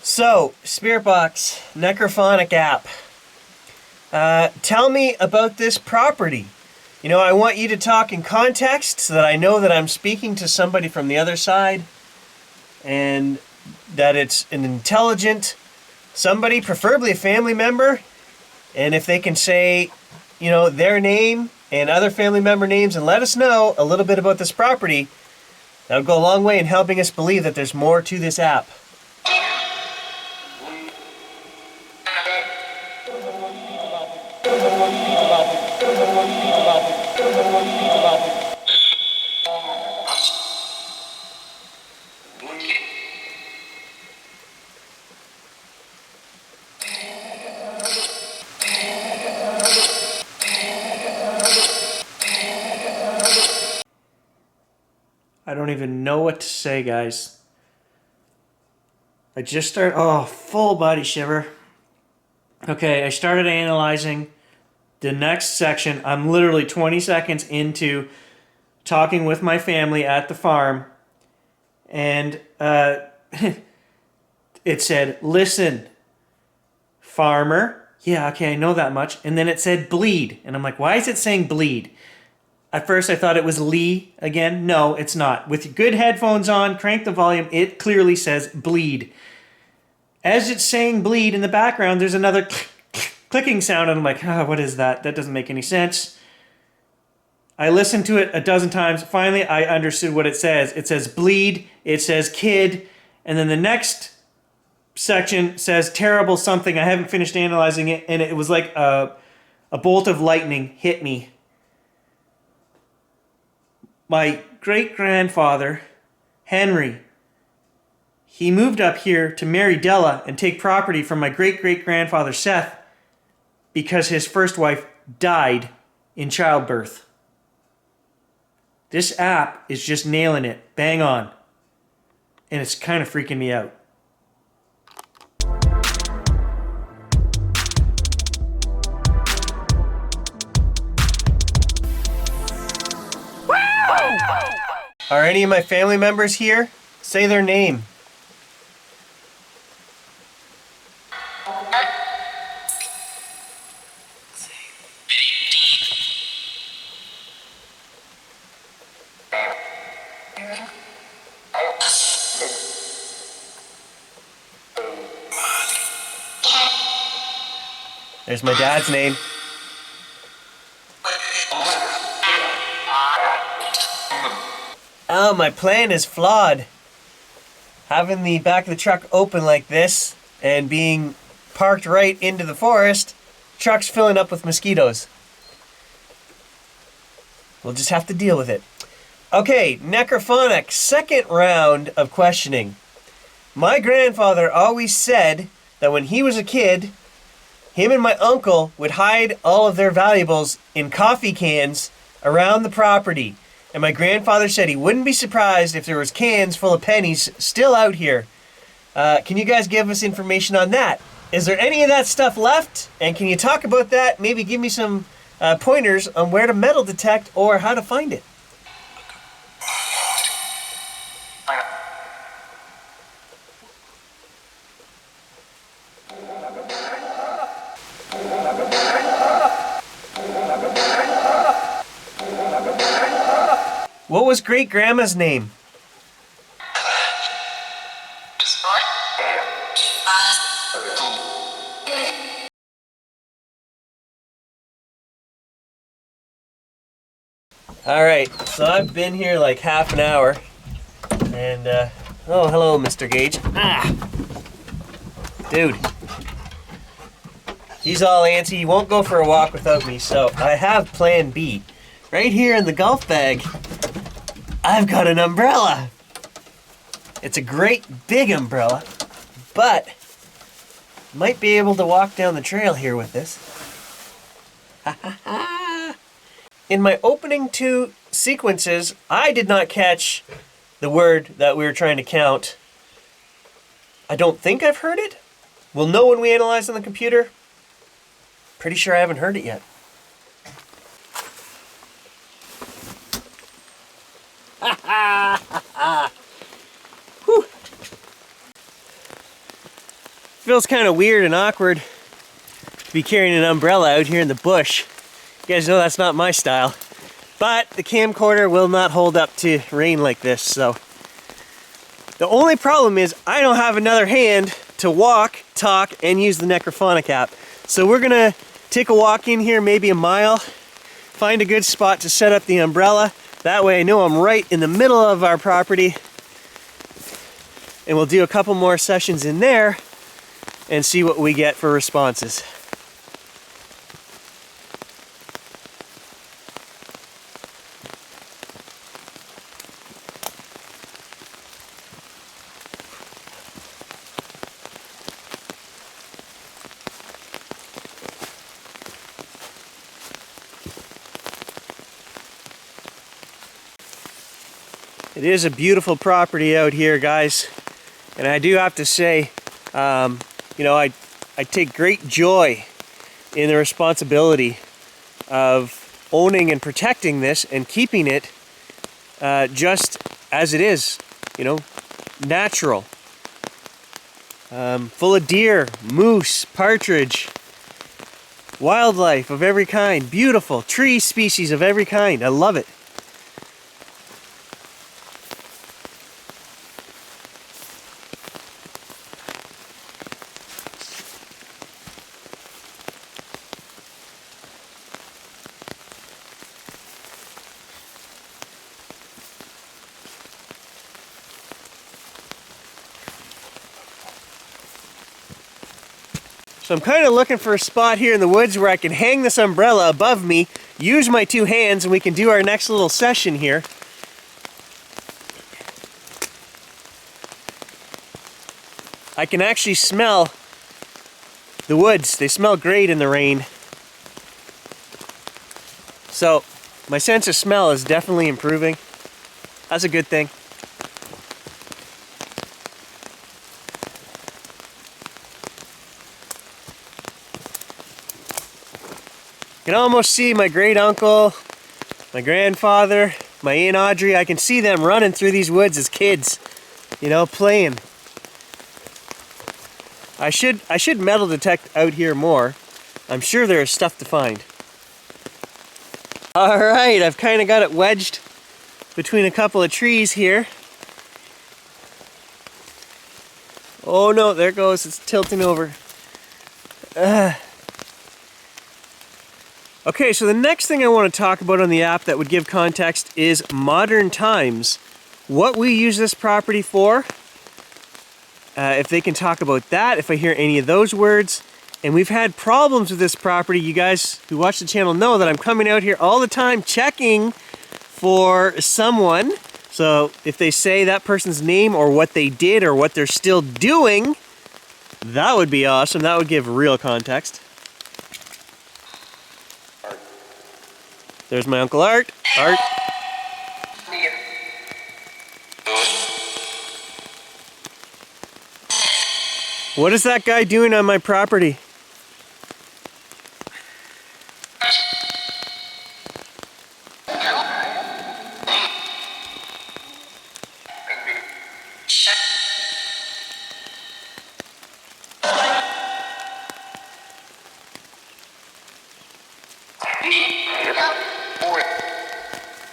So, Spirit Box, Necrophonic app. Tell me about this property. You know, I want you to talk in context so that I know that I'm speaking to somebody from the other side and that it's an intelligent somebody, preferably a family member. And if they can say, you know, their name and other family member names and let us know a little bit about this property, that would go a long way in helping us believe that there's more to this app. I don't even know what to say, guys. I just started, full body shiver. Okay, I started analyzing the next section. I'm literally 20 seconds into talking with my family at the farm. And it said, listen, farmer. Yeah, okay, I know that much. And then it said bleed. And I'm like, why is it saying bleed? At first I thought it was Lee again. No, it's not. With good headphones on, crank the volume, it clearly says bleed. As it's saying bleed in the background, there's another clicking sound, and I'm like, what is that? That doesn't make any sense. I listened to it a dozen times. Finally, I understood what it says. It says bleed, it says kid, and then the next section says terrible something. I haven't finished analyzing it, and it was like a bolt of lightning hit me. My great-grandfather, Henry, he moved up here to marry Della and take property from my great-great-grandfather, Seth, because his first wife died in childbirth. This app is just nailing it, bang on. And it's kind of freaking me out. Are any of my family members here? Say their name. There's my dad's name. Oh, my plan is flawed. Having the back of the truck open like this and being parked right into the forest, truck's filling up with mosquitoes. We'll just have to deal with it. Okay, Necrophonic, second round of questioning. My grandfather always said that when he was a kid, him and my uncle would hide all of their valuables in coffee cans around the property. And my grandfather said he wouldn't be surprised if there was cans full of pennies still out here. Can you guys give us information on that? Is there any of that stuff left? And can you talk about that? Maybe give me some pointers on where to metal detect or how to find it. What was great-grandma's name? Alright, so I've been here like half an hour. And, oh, hello, Mr. Gage. Dude. He's all antsy. He won't go for a walk without me, so I have plan B. Right here in the golf bag, I've got an umbrella. It's a great big umbrella, but might be able to walk down the trail here with this. In my opening two sequences, I did not catch the word that we were trying to count. I don't think I've heard it. We'll know when we analyze on the computer. Pretty sure I haven't heard it yet. Whew. Feels kind of weird and awkward to be carrying an umbrella out here in the bush. You guys know that's not my style. But the camcorder will not hold up to rain like this, so. The only problem is I don't have another hand to walk, talk, and use the Necrophonic app. So we're gonna take a walk in here, maybe a mile, find a good spot to set up the umbrella. That way I know I'm right in the middle of our property. And we'll do a couple more sessions in there and see what we get for responses. It is a beautiful property out here, guys. And I do have to say, you know, I take great joy in the responsibility of owning and protecting this and keeping it just as it is, you know, natural. Full of deer, moose, partridge, wildlife of every kind, beautiful tree species of every kind. I love it. So I'm kind of looking for a spot here in the woods where I can hang this umbrella above me, use my two hands, and we can do our next little session here. I can actually smell the woods. They smell great in the rain. So my sense of smell is definitely improving. That's a good thing. You can almost see my great uncle, my grandfather, my Aunt Audrey. I can see them running through these woods as kids, you know, playing. I should metal detect out here more. I'm sure there is stuff to find. All right, I've kind of got it wedged between a couple of trees here. Oh no, there it goes. It's tilting over. Okay, so the next thing I want to talk about on the app that would give context is modern times. What we use this property for, if they can talk about that, if I hear any of those words. And we've had problems with this property. You guys who watch the channel know that I'm coming out here all the time checking for someone. So if they say that person's name or what they did or what they're still doing, that would be awesome. That would give real context. There's my Uncle Art. Art. What is that guy doing on my property?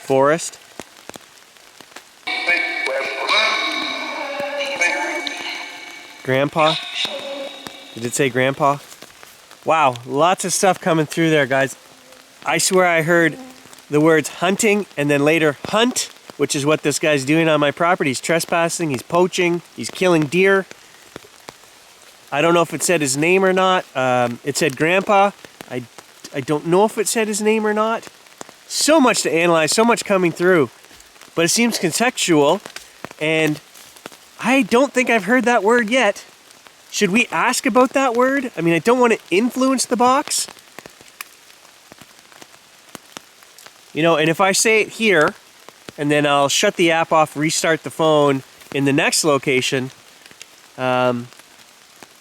Forest. Grandpa? Did it say Grandpa? Wow, lots of stuff coming through there, guys. I swear I heard the words hunting and then later hunt, which is what this guy's doing on my property. He's trespassing, he's poaching, he's killing deer. I don't know if it said his name or not. It said Grandpa. I don't know if it said his name or not. So much to analyze, so much coming through. But it seems contextual, and I don't think I've heard that word yet. Should we ask about that word? I mean, I don't want to influence the box. You know, and if I say it here, and then I'll shut the app off, restart the phone in the next location,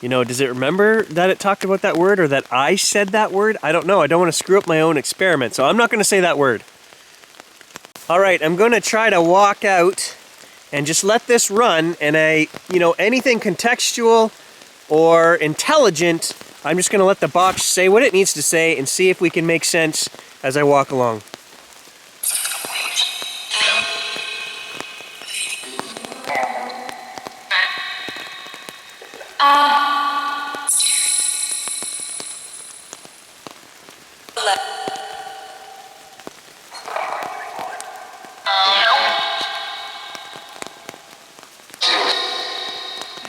you know, does it remember that it talked about that word or that I said that word? I don't know. I don't want to screw up my own experiment, so I'm not going to say that word. All right, I'm going to try to walk out and just let this run, and you know, anything contextual or intelligent. I'm just going to let the box say what it needs to say and see if we can make sense as I walk along.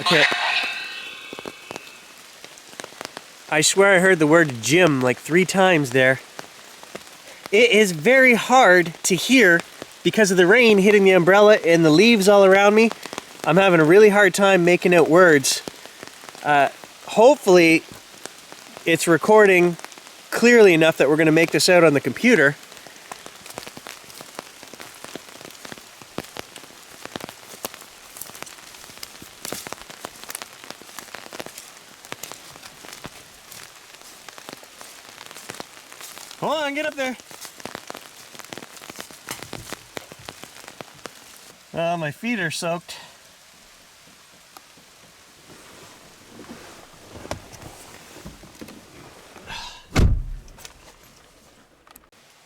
Okay. I swear I heard the word gym like 3 times there. It is very hard to hear because of the rain hitting the umbrella and the leaves all around me. I'm having a really hard time making out words. Hopefully it's recording clearly enough that we're going to make this out on the computer. Hold on, get up there. My feet are soaked.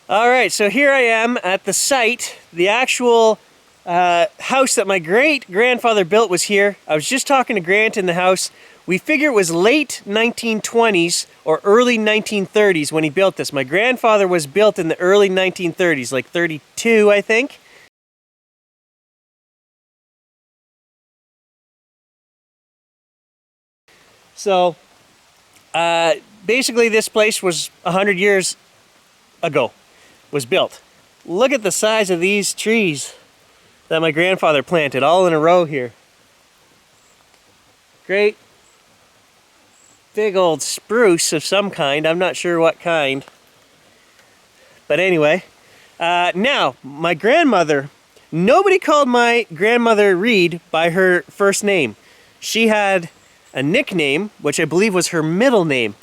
All right, so here I am at the site. The actual house that my great-grandfather built was here. I was just talking to Grant in the house. We figure it was late 1920s or early 1930s when he built this. My grandfather was built in the early 1930s, like 32, I think. So, basically this place was 100 years ago, was built. Look at the size of these trees that my grandfather planted, all in a row here. Great big old spruce of some kind. I'm not sure what kind. But anyway, now, my grandmother, nobody called my grandmother Reed by her first name. She had a nickname, which I believe was her middle name.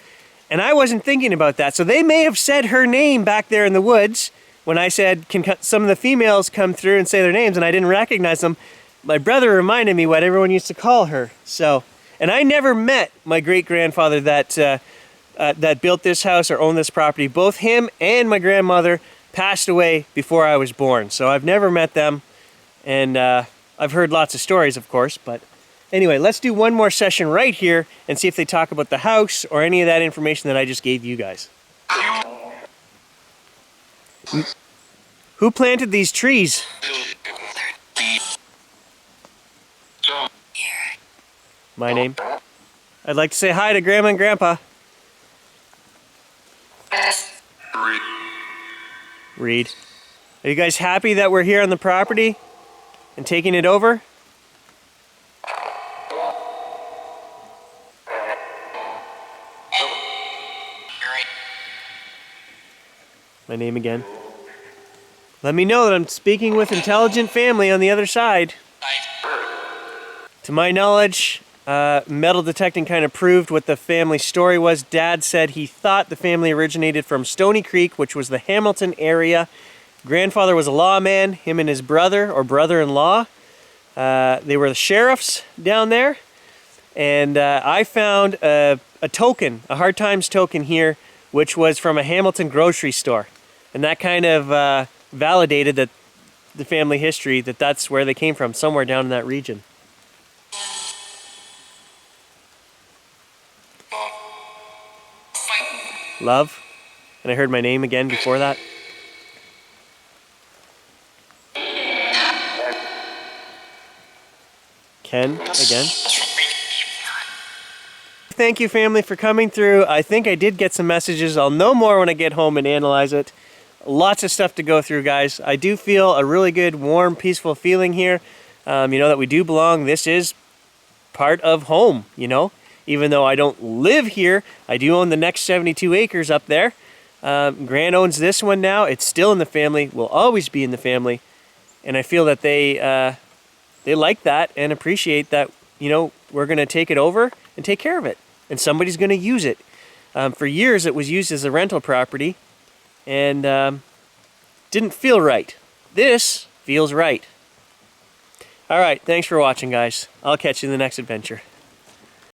And I wasn't thinking about that. So they may have said her name back there in the woods when I said, can some of the females come through and say their names? And I didn't recognize them. My brother reminded me what everyone used to call her. So, and I never met my great-grandfather that built this house or owned this property. Both him and my grandmother passed away before I was born. So I've never met them. And I've heard lots of stories, of course. But anyway, let's do one more session right here and see if they talk about the house or any of that information that I just gave you guys. Who planted these trees? My name. I'd like to say hi to Grandma and Grandpa. Reed. Are you guys happy that we're here on the property and taking it over? My name again. Let me know that I'm speaking with intelligent family on the other side. To my knowledge, metal detecting kind of proved what the family story was. Dad said he thought the family originated from Stony Creek, which was the Hamilton area. Grandfather was a lawman, him and his brother or brother-in-law. They were the sheriffs down there. And I found a token, a Hard Times token here, which was from a Hamilton grocery store. And that kind of validated that the family history, that that's where they came from, somewhere down in that region. Love. And I heard my name again before that. Ken again. Thank you, family, for coming through. I think I did get some messages. I'll know more when I get home and analyze it. Lots of stuff to go through, guys. I do feel a really good, warm, peaceful feeling here. You know that we do belong. This is part of home, you know. Even though I don't live here, I do own the next 72 acres up there. Grant owns this one now. It's still in the family. Will always be in the family. And I feel that they like that and appreciate that, you know, we're going to take it over and take care of it. And somebody's going to use it. For years, it was used as a rental property. And didn't feel right. This feels right. All right, thanks for watching, guys. I'll catch you in the next adventure.